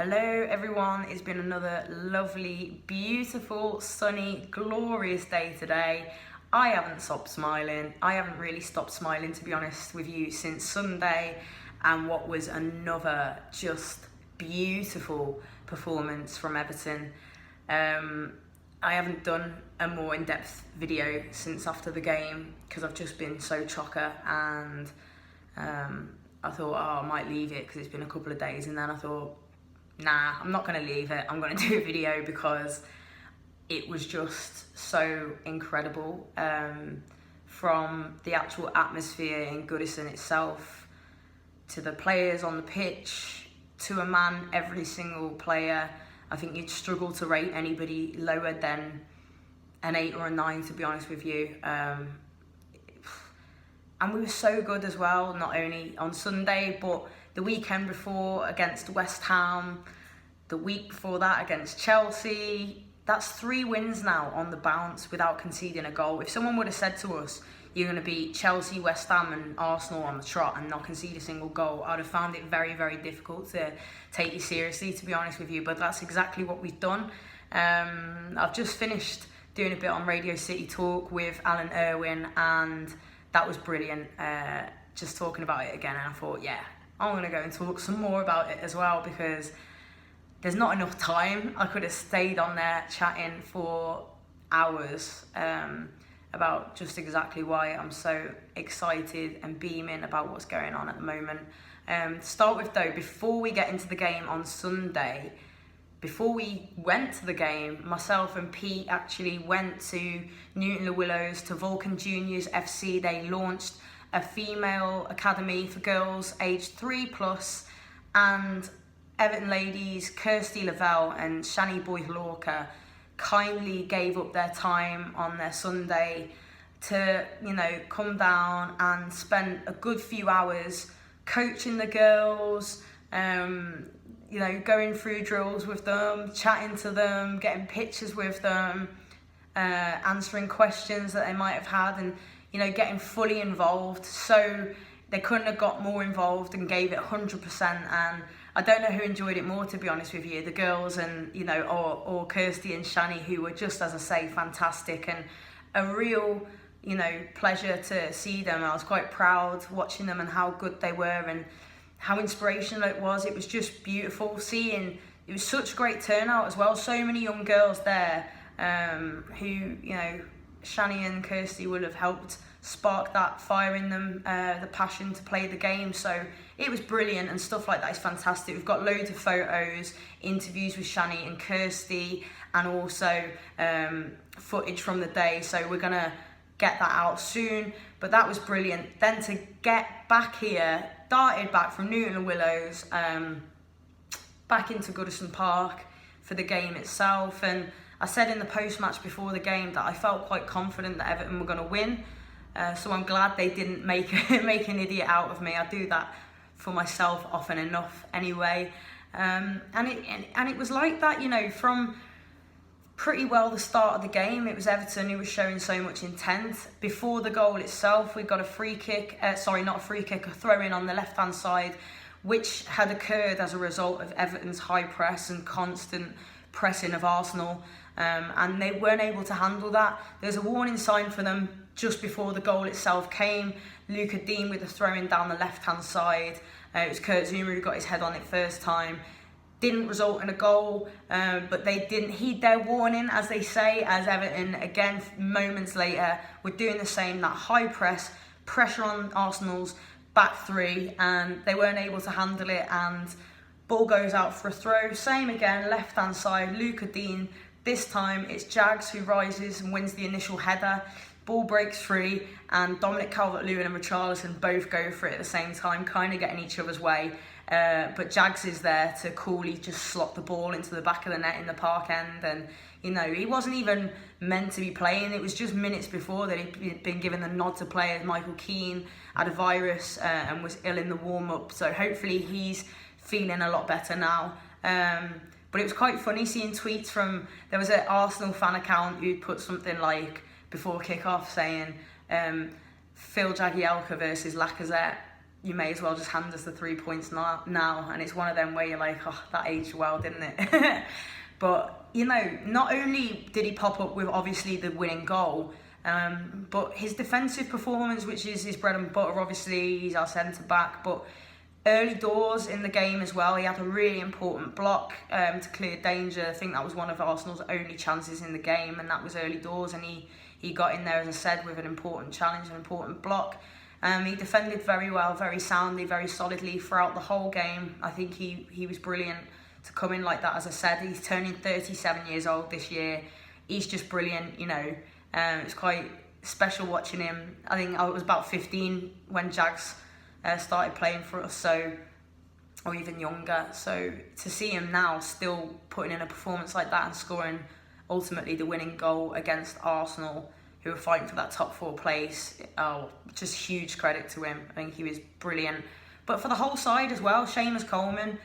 Hello everyone, it's been another lovely, beautiful, sunny, glorious day today. I haven't stopped smiling. I haven't really stopped smiling, to be honest with you, since Sunday, and what was another just beautiful performance from Everton. I haven't done a more in-depth video since after the game because I've just been so chocker, and I thought, I might leave it because it's been a couple of days, and then I thought, nah, I'm not going to leave it. I'm going to do a video because it was just so incredible. From the actual atmosphere in Goodison itself, to the players on the pitch, to a man, every single player. I think you'd struggle to rate anybody lower than an 8 or a 9, to be honest with you. And we were so good as well, not only on Sunday, but the weekend before against West Ham, the week before that against Chelsea. That's 3 wins now on the bounce without conceding a goal. If someone would have said to us, you're going to beat Chelsea, West Ham and Arsenal on the trot and not concede a single goal, I'd have found it very, very difficult to take you seriously, to be honest with you. But that's exactly what we've done. I've just finished doing a bit on Radio City Talk with Alan Irwin, and that was brilliant, just talking about it again. And I thought, yeah, I'm going to go and talk some more about it as well, because there's not enough time. I could have stayed on there chatting for hours about just exactly why I'm so excited and beaming about what's going on at the moment. To start with though, before we get into the game on Sunday, before we went to the game, myself and Pete actually went to Newton-le-Willows, to Vulcan Juniors FC. They launched a female academy for girls aged 3+, and Everton ladies Kirstie, Levell and Chaney, Boye, Hlorkah kindly gave up their time on their Sunday to, come down and spend a good few hours coaching the girls, going through drills with them, chatting to them, getting pictures with them, answering questions that they might have had, and getting fully involved. So they couldn't have got more involved and gave it 100%. And I don't know who enjoyed it more, to be honest with you, the girls and or Kirstie and Chaney, who were just, as I say, fantastic, and a real pleasure to see them. I was quite proud watching them and how good they were and how inspirational it was. It was just beautiful seeing. It was such a great turnout as well. So many young girls there who, Chaney and Kirstie would have helped spark that fire in them, the passion to play the game. So it was brilliant, and stuff like that is fantastic. We've got loads of photos, interviews with Chaney and Kirstie, and also footage from the day. So we're going to get that out soon. But that was brilliant. Then to get back here, darted back from Newton-le-Willows, back into Goodison Park for the game itself. And I said in the post-match before the game that I felt quite confident that Everton were going to win. So I'm glad they didn't make an idiot out of me. I do that for myself often enough anyway. And it was like that, from pretty well the start of the game. It was Everton who was showing so much intent. Before the goal itself, we got a free kick, a throw-in on the left-hand side, which had occurred as a result of Everton's high press and constant pressing of Arsenal. And they weren't able to handle that. There's a warning sign for them just before the goal itself came. Luca Dean with a throw-in down the left-hand side. It was Kurt Zouma who got his head on it first time. Didn't result in a goal, but they didn't heed their warning, as they say, as Everton, again, moments later, were doing the same. That high pressure on Arsenal's back three, and they weren't able to handle it, and ball goes out for a throw. Same again, left-hand side, Luca Dean. This time it's Jags who rises and wins the initial header. Ball breaks free, and Dominic Calvert-Lewin and Richarlison both go for it at the same time, kind of getting each other's way. But Jags is there to coolly just slot the ball into the back of the net in the park end. And, he wasn't even meant to be playing. It was just minutes before that he'd been given the nod to play, as Michael Keane had a virus and was ill in the warm-up. So hopefully he's feeling a lot better now. But it was quite funny seeing tweets from, there was an Arsenal fan account who'd put something before kick-off saying Phil Jagielka versus Lacazette. you may as well just hand us the 3 points now. And it's one of them where you're like, oh, that aged well, didn't it? But, you know, not only did he pop up with obviously the winning goal, but his defensive performance, which is his bread and butter, obviously he's our centre back, but early doors in the game as well, he had a really important block to clear danger. I think that was one of Arsenal's only chances in the game, and that was early doors, and he got in there, as I said, with an important challenge, an important block. He defended very well, very soundly, very solidly throughout the whole game. I think he was brilliant to come in like that. As I said, he's turning 37 years old this year. He's just brilliant, you know. It's quite special watching him. I think I was about 15 when Jags started playing for us, or even younger. So to see him now still putting in a performance like that and scoring ultimately the winning goal against Arsenal, who were fighting for that top 4 place, just huge credit to him. I think he was brilliant. But for the whole side as well, Seamus Coleman,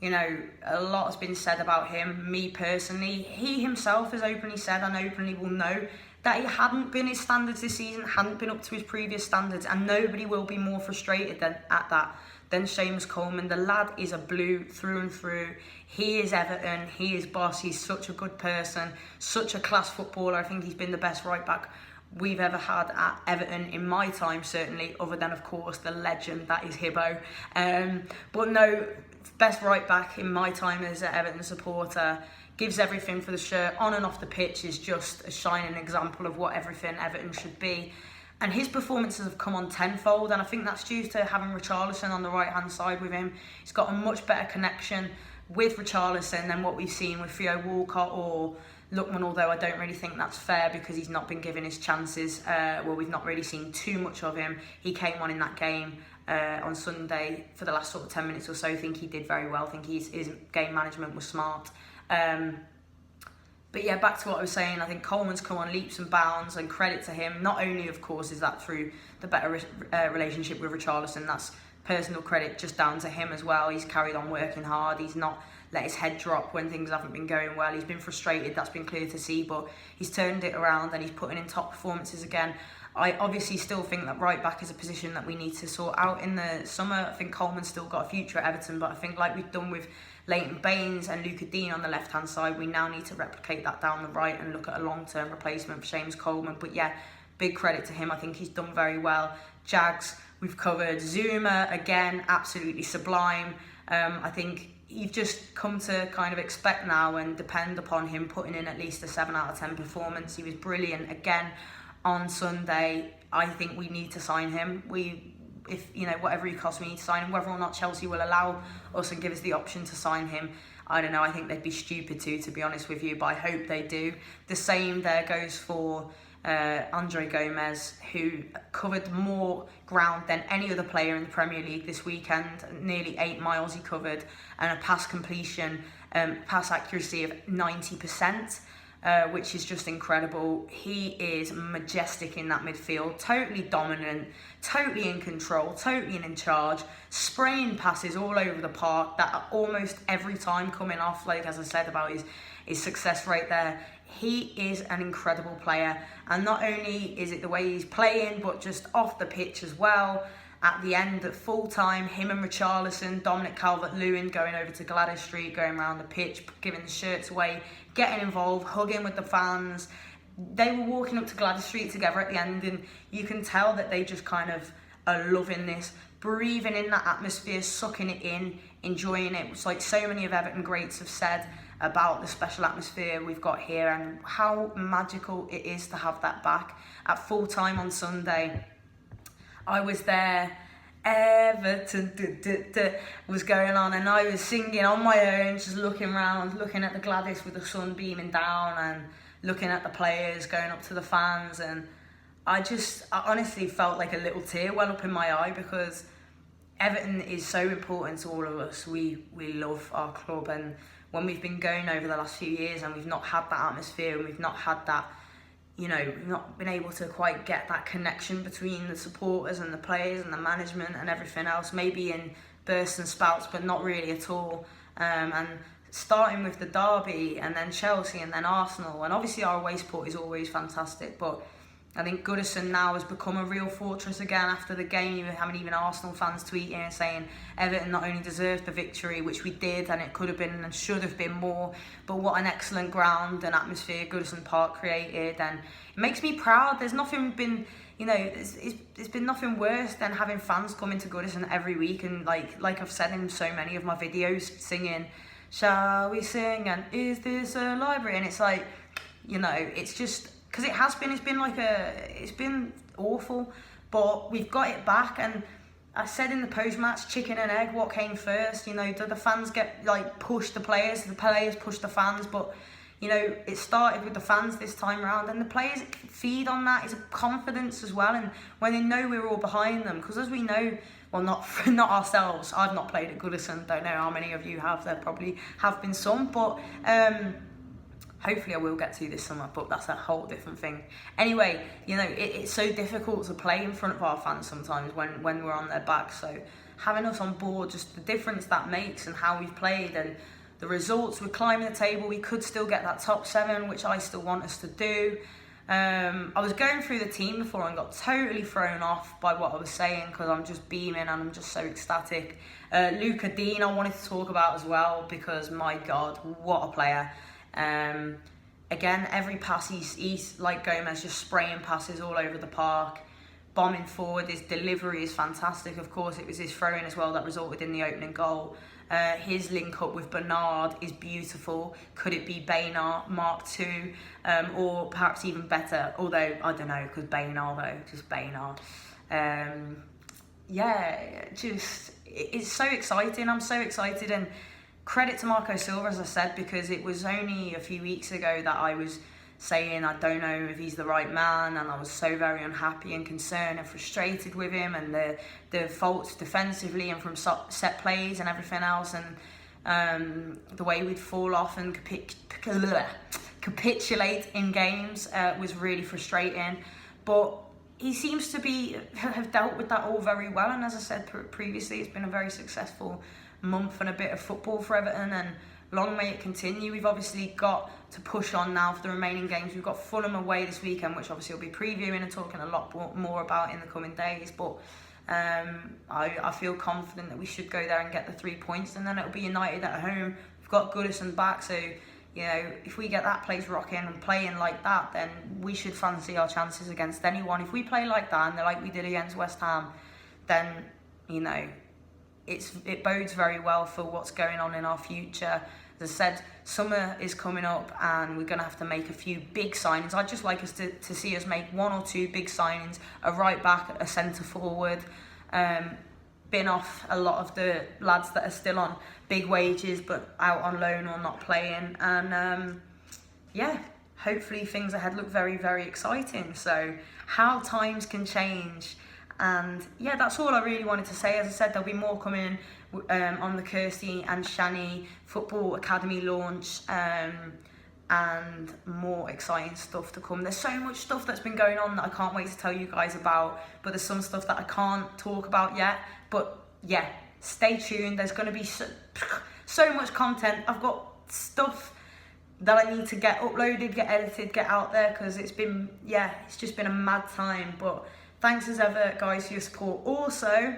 you know, a lot has been said about him. Me personally, he himself has openly said and openly will know that he hadn't been his standards this season, hadn't been up to his previous standards, and nobody will be more frustrated than Seamus Coleman. The lad is a blue through and through. He is Everton, he is boss, he's such a good person, such a class footballer. I think he's been the best right back we've ever had at Everton in my time, certainly, other than, of course, the legend that is Hibbo. But no, best right back in my time as an Everton supporter, gives everything for the shirt, on and off the pitch, is just a shining example of what everything Everton should be. And his performances have come on tenfold, and I think that's due to having Richarlison on the right-hand side with him. He's got a much better connection with Richarlison than what we've seen with Theo Walcott or Lookman, although I don't really think that's fair because he's not been given his chances. Well, we've not really seen too much of him. He came on in that game on Sunday for the last sort of 10 minutes or so. I think he did very well. I think his game management was smart. But yeah, back to what I was saying, I think Coleman's come on leaps and bounds, and credit to him. Not only, of course, is that through the better relationship with Richarlison, that's personal credit just down to him as well. He's carried on working hard. He's not let his head drop when things haven't been going well. He's been frustrated, that's been clear to see, but he's turned it around and he's putting in top performances again. I obviously still think that right back is a position that we need to sort out in the summer. I think Coleman's still got a future at Everton, but I think like we've done with Leighton Baines and Hlorkah Dean on the left-hand side, we now need to replicate that down the right and look at a long-term replacement for Seamus Coleman. But yeah, big credit to him. I think he's done very well. Jags, we've covered. Zuma, again, absolutely sublime. I think you've just come to kind of expect now and depend upon him putting in at least a 7 out of 10 performance. He was brilliant again on Sunday. I think we need to sign him. If you know, whatever he costs, we need to sign him. Whether or not Chelsea will allow us and give us the option to sign him, I don't know. I think they'd be stupid to be honest with you, but I hope they do. The same there goes for Andre Gomez, who covered more ground than any other player in the Premier League this weekend. Nearly 8 miles he covered, and a pass completion, pass accuracy of 90%. Which is just incredible. He is majestic in that midfield, totally dominant, totally in control, totally in charge, spraying passes all over the park that are almost every time coming off, like as I said about his success rate there. He is an incredible player, and not only is it the way he's playing, but just off the pitch as well. At the end, at full time, him and Richarlison, Dominic Calvert-Lewin going over to Gladys Street, going around the pitch, giving the shirts away, getting involved, hugging with the fans. They were walking up to Gladys Street together at the end, and you can tell that they just kind of are loving this, breathing in that atmosphere, sucking it in, enjoying it. It's like so many of Everton greats have said about the special atmosphere we've got here and how magical it is to have that back. At full time on Sunday, I was there, Everton was going on, and I was singing on my own, just looking around, looking at the Gladys with the sun beaming down and looking at the players, going up to the fans, and I honestly felt like a little tear well up in my eye, because Everton is so important to all of us. We love our club, and when we've been going over the last few years and we've not had that atmosphere and we've not had that, you know, we've not been able to quite get that connection between the supporters and the players and the management and everything else, maybe in bursts and spouts, but not really at all. And starting with the derby and then Chelsea and then Arsenal, and obviously our away support is always fantastic, but I think Goodison now has become a real fortress again after the game. You were having even Arsenal fans tweeting and saying Everton not only deserved the victory, which we did, and it could have been and should have been more, but what an excellent ground and atmosphere Goodison Park created, and it makes me proud. There's nothing been, you know, it's been nothing worse than having fans come into Goodison every week and like I've said in so many of my videos, singing, "Shall we sing?" and "Is this a library?" And it's like, you know, it's just, because it's been awful, but we've got it back. And I said in the post-match, chicken and egg, what came first? You know, do the fans get, like, push the players push the fans? But, you know, it started with the fans this time round, and the players feed on that. It's a confidence as well, and when they know we're all behind them, because as we know, well, not ourselves, I've not played at Goodison, don't know how many of you have, there probably have been some, but hopefully I will get to this summer, but that's a whole different thing. Anyway, you know, it's so difficult to play in front of our fans sometimes when we're on their back. So having us on board, just the difference that makes and how we've played and the results, we're climbing the table. We could still get that top 7, which I still want us to do. I was going through the team before and got totally thrown off by what I was saying because I'm just beaming and I'm just so ecstatic. Hlorkah Dean I wanted to talk about as well because, my God, what a player. Again, every pass he's like Gomez, just spraying passes all over the park, bombing forward. His delivery is fantastic. Of course, it was his throw-in as well that resulted in the opening goal. His link up with Bernard is beautiful. Could it be Boye Mark II, or perhaps even better? Although I don't know, because Boye though, just Boye. Yeah, just it's so exciting. I'm so excited, and credit to Marco Silva, as I said, because it was only a few weeks ago that I was saying I don't know if he's the right man, and I was so very unhappy and concerned and frustrated with him and the faults defensively and from set plays and everything else, and the way we'd fall off and capitulate in games was really frustrating. But he seems to have dealt with that all very well, and as I said previously, it's been a very successful month and a bit of football for Everton, and long may it continue. We've obviously got to push on now for the remaining games. We've got Fulham away this weekend, which obviously we'll be previewing and talking a lot more about in the coming days, but I feel confident that we should go there and get the 3 points, and then it'll be United at home. We've got Goodison back, so you know, if we get that place rocking and playing like that, then we should fancy our chances against anyone. If we play like that and like we did against West Ham, then, you know, it bodes very well for what's going on in our future. As I said, summer is coming up and we're going to have to make a few big signings. I'd just like us to see us make 1 or 2 big signings, a right back, a centre forward, bin off a lot of the lads that are still on big wages but out on loan or not playing, and yeah, hopefully things ahead look very, very exciting. So how times can change. And yeah, that's all I really wanted to say. As I said, there'll be more coming on the Kirstie and Chaney Football Academy launch, and more exciting stuff to come. There's so much stuff that's been going on that I can't wait to tell you guys about, but there's some stuff that I can't talk about yet. But yeah, stay tuned. There's going to be so much content. I've got stuff that I need to get uploaded, get edited, get out there, because it's just been a mad time. But thanks as ever, guys, for your support. Also,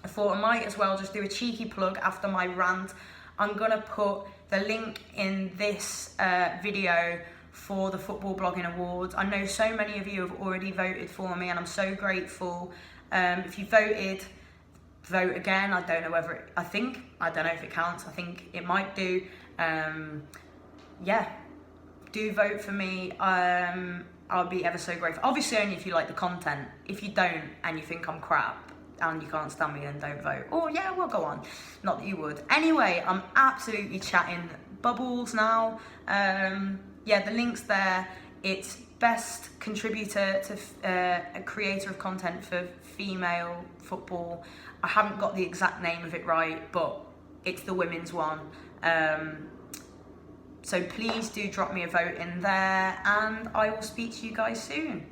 I thought I might as well just do a cheeky plug after my rant. I'm going to put the link in this video for the Football Blogging Awards. I know so many of you have already voted for me, and I'm so grateful. If you voted, vote again. I don't know if it counts. I think it might do. Yeah, do vote for me. I'll be ever so grateful. Obviously, only if you like the content. If you don't and you think I'm crap and you can't stand me, then don't vote. Or yeah, we'll go on. Not that you would. Anyway, I'm absolutely chatting bubbles now. Yeah, the link's there. It's best contributor to a creator of content for female football. I haven't got the exact name of it right, but it's the women's one. So please do drop me a vote in there, and I will speak to you guys soon.